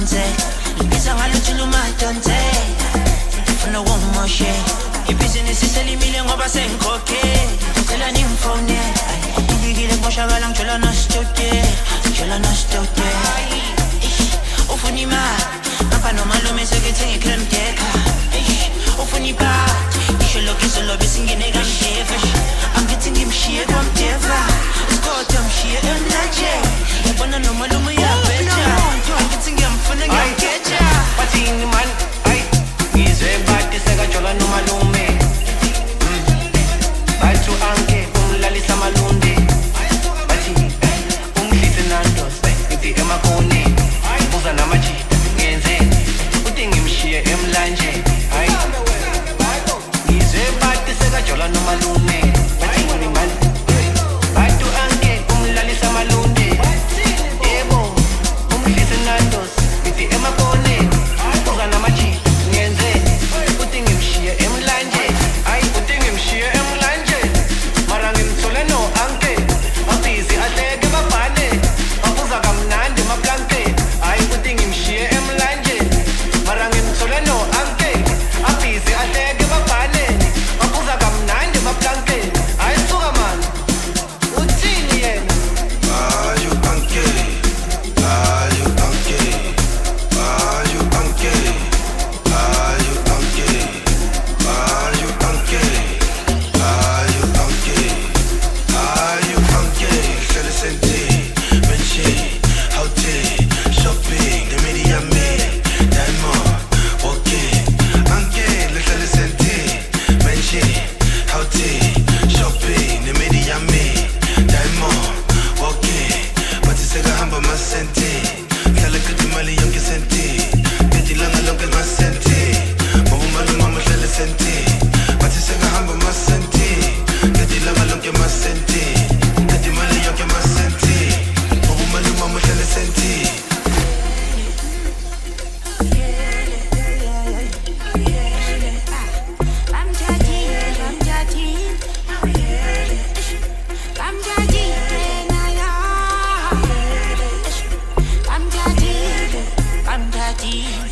madonze Ibiza ngalutshula umadonze Ngifuna one more share Ibhizinisi selimile ngoba sengikhokhe Ngicela ningifone Ilikile kumoshakala ngithola nasitode Ufuna imali Ngapha nomalume sekuthenga i-creme decker Ufuna ipati Ngisho lokhu izolobe singene kandefa Angithi ngimshiye kwamdeva Isikode mshiye emlaje Ngibona nomalume uyabheja Angithi ngiyamfuna ngiyamgeja Bathini man, ay ngizwe bathi sekajola nomalume Bathi u-anke umlalisa malundi Bathi umdlise nantos ngithi emakhoneni Buza namaji ngenze uthi ngimshiye emlanje Ay ngizwe bathi sekajola nomalume Bathini man, bathi u-anke umlalisa malundi Yebo umdlise nantos ngithi emakhoneni Buza namaji ngenze uthi ngimshiye emlanje Ay uthi ngimshiye emlanje Mara ngimthole no-anke Abhizi ahleke babhane Babuza kamnandi maplanke Ay uthi ngimshiye emlanje Mara ngimthole no-anke Abhizi ahleke babhane Babuza kamnandi maplanke Ay suka man uthini yena I'm daddy